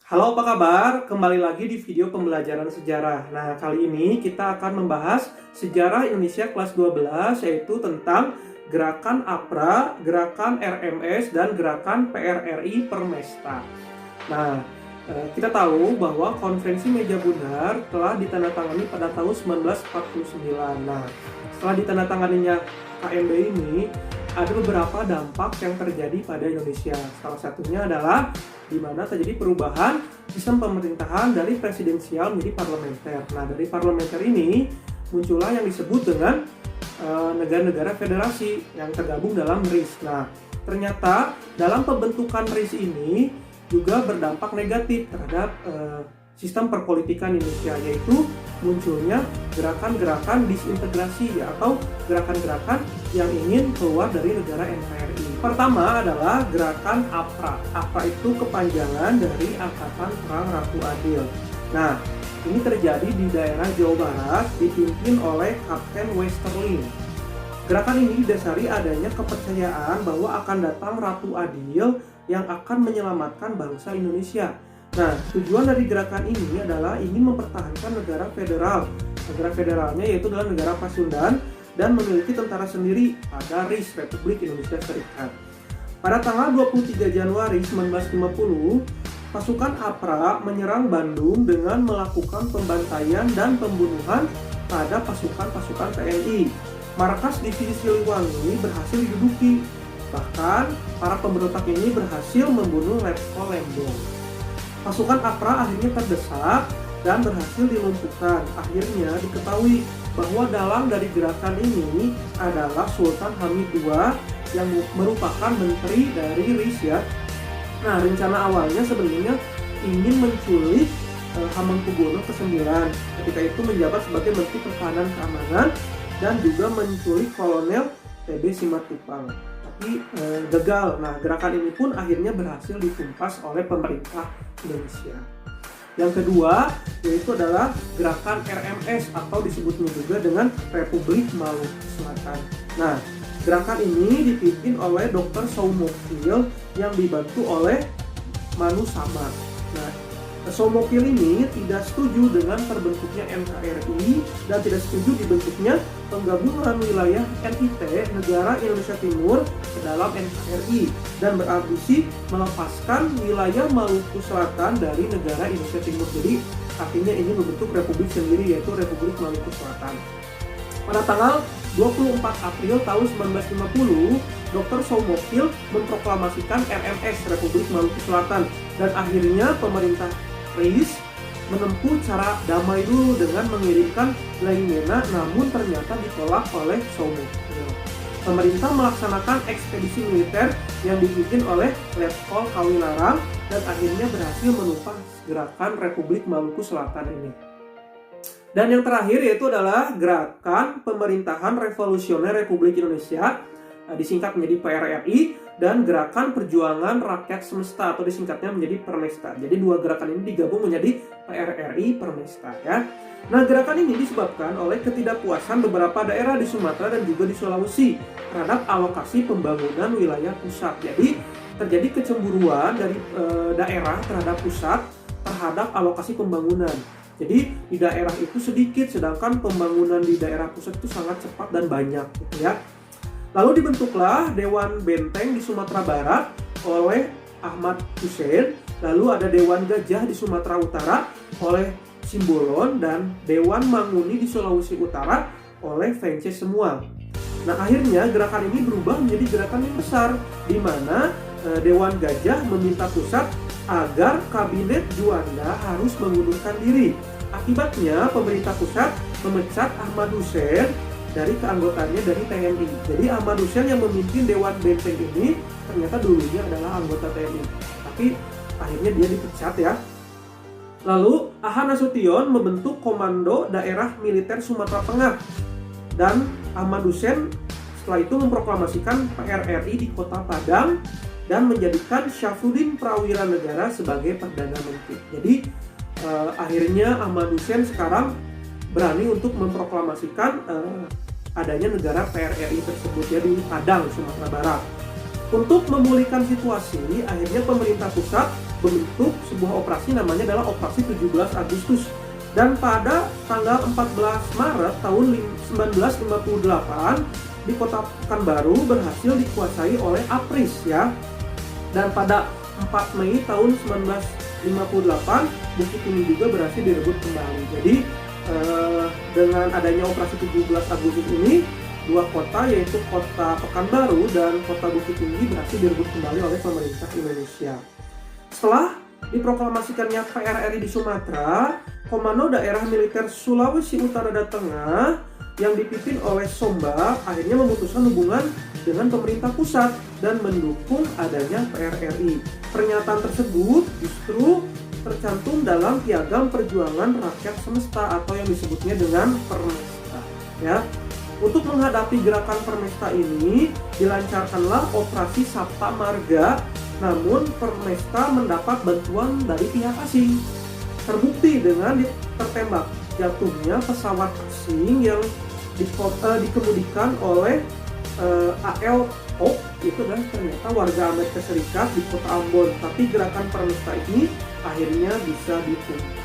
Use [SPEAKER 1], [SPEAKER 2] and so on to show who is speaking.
[SPEAKER 1] Halo, apa kabar? Kembali lagi di video pembelajaran sejarah. Nah, kali ini kita akan membahas sejarah Indonesia kelas 12, yaitu tentang gerakan APRA, gerakan RMS, dan gerakan PRRI Permesta. Nah, kita tahu bahwa Konferensi Meja Bundar telah ditandatangani pada tahun 1949. Nah, setelah ditandatanganinya KMB ini, ada beberapa dampak yang terjadi pada Indonesia. Salah satunya adalah di mana terjadi perubahan sistem pemerintahan dari presidensial menjadi parlementer. Nah, dari parlementer ini muncullah yang disebut dengan negara-negara federasi yang tergabung dalam RIS. Nah, ternyata dalam pembentukan RIS ini juga berdampak negatif terhadap sistem perpolitikan Indonesia, yaitu munculnya gerakan-gerakan disintegrasi atau gerakan-gerakan yang ingin keluar dari negara NKRI. Pertama adalah gerakan APRA. APRA itu kepanjangan dari Angkatan Perang Ratu Adil. Nah, ini terjadi di daerah Jawa Barat dipimpin oleh Kapten Westerling. Gerakan ini didasari adanya kepercayaan bahwa akan datang Ratu Adil yang akan menyelamatkan bangsa Indonesia. Nah, tujuan dari gerakan ini adalah ingin mempertahankan negara federal. Negara federalnya yaitu adalah negara Pasundan dan memiliki tentara sendiri pada RIS, Republik Indonesia Serikat. Pada tanggal 23 Januari 1950, pasukan APRA menyerang Bandung dengan melakukan pembantaian dan pembunuhan pada pasukan-pasukan TNI. Markas Divisi Siliwangi berhasil diduduki. Bahkan, para pemberontak ini berhasil membunuh Letkol Lembong. Pasukan APRA akhirnya terdesak dan berhasil dilumpuhkan. Akhirnya diketahui bahwa dalang dari gerakan ini adalah Sultan Hamid II yang merupakan menteri dari RIS ya. Nah, rencana awalnya sebenarnya ingin menculik Hamengkubuwono ke-9. Ketika itu menjabat sebagai Menteri Pertahanan Keamanan dan juga menculik Kolonel TB Simatupang. Tapi gagal. Nah, gerakan ini pun akhirnya berhasil ditumpas oleh pemerintah Indonesia. Yang kedua yaitu adalah gerakan RMS atau disebutnya juga dengan Republik Maluku Selatan. Nah, gerakan ini dipimpin oleh Dr. Soumokil yang dibantu oleh Manu Sama. Nah, Soumokil ini tidak setuju dengan terbentuknya NKRI dan tidak setuju dibentuknya penggabungan wilayah NIT Negara Indonesia Timur ke dalam NKRI dan berambisi melepaskan wilayah Maluku Selatan dari negara Indonesia Timur. Jadi artinya ini membentuk republik sendiri yaitu Republik Maluku Selatan. Pada tanggal 24 April tahun 1950, Dr. Soumokil memproklamasikan RMS Republik Maluku Selatan dan akhirnya pemerintah RIS menempuh cara damai dulu dengan mengirimkan Laimena, namun ternyata ditolak oleh Soumokil. Pemerintah melaksanakan ekspedisi militer yang dipimpin oleh Letkol Kawilarang dan akhirnya berhasil menumpas gerakan Republik Maluku Selatan ini. Dan yang terakhir yaitu adalah gerakan pemerintahan revolusioner Republik Indonesia, disingkat menjadi PRRI, dan gerakan perjuangan rakyat semesta atau disingkatnya menjadi Permesta. Jadi dua gerakan ini digabung menjadi PRRI Permesta ya. Nah, gerakan ini disebabkan oleh ketidakpuasan beberapa daerah di Sumatera dan juga di Sulawesi terhadap alokasi pembangunan wilayah pusat. Jadi terjadi kecemburuan dari daerah terhadap pusat terhadap alokasi pembangunan. Jadi di daerah itu sedikit, sedangkan pembangunan di daerah pusat itu sangat cepat dan banyak gitu ya. Lalu dibentuklah Dewan Benteng di Sumatera Barat oleh Ahmad Hussein, lalu ada Dewan Gajah di Sumatera Utara oleh Simbolon dan Dewan Manguni di Sulawesi Utara oleh Vence Semua. Nah, akhirnya gerakan ini berubah menjadi gerakan yang besar di mana Dewan Gajah meminta pusat agar kabinet Juanda harus mengundurkan diri. Akibatnya pemerintah pusat memecat Ahmad Hussein dari keanggotaannya dari TNI. Jadi Ahmad Hussein yang memimpin Dewan Benteng ini ternyata dulunya adalah anggota TNI. Tapi akhirnya dia dipecat ya. Lalu Aha Nasution membentuk Komando Daerah Militer Sumatera Tengah. Dan Ahmad Hussein setelah itu memproklamasikan PRRI di Kota Padang dan menjadikan Syafruddin Prawira Negara sebagai Perdana Menteri. Jadi akhirnya Ahmad Hussein sekarang berani untuk memproklamasikan adanya negara PRRI tersebut ya di Padang, Sumatera Barat. Untuk memulihkan situasi, akhirnya pemerintah pusat membentuk sebuah operasi namanya adalah Operasi 17 Agustus. Dan pada tanggal 14 Maret tahun 1958 di kota Pekanbaru berhasil dikuasai oleh APRIS ya. Dan pada 4 Mei tahun 1958 Bukit Tinggi juga berhasil direbut kembali. Jadi dengan adanya Operasi 17 Agustus ini, dua kota yaitu kota Pekanbaru dan kota Bukit Tinggi berhasil direbut kembali oleh pemerintah Indonesia. Setelah diproklamasikannya PRRI di Sumatera, Komando Daerah Militer Sulawesi Utara dan Tengah yang dipimpin oleh Sombak akhirnya memutuskan hubungan dengan pemerintah pusat dan mendukung adanya PRRI. Pernyataan tersebut justru tercantum dalam Piagam Perjuangan Rakyat Semesta atau yang disebutnya dengan Permesta ya. Untuk menghadapi gerakan Permesta ini dilancarkanlah Operasi Sabta Marga, namun Permesta mendapat bantuan dari pihak asing. Terbukti dengan tertembak jatuhnya pesawat asing yang dikemudikan oleh AL Hawk, itu adalah ternyata warga Amerika Serikat di kota Ambon. Tapi gerakan Permesta ini akhirnya bisa ditunggu.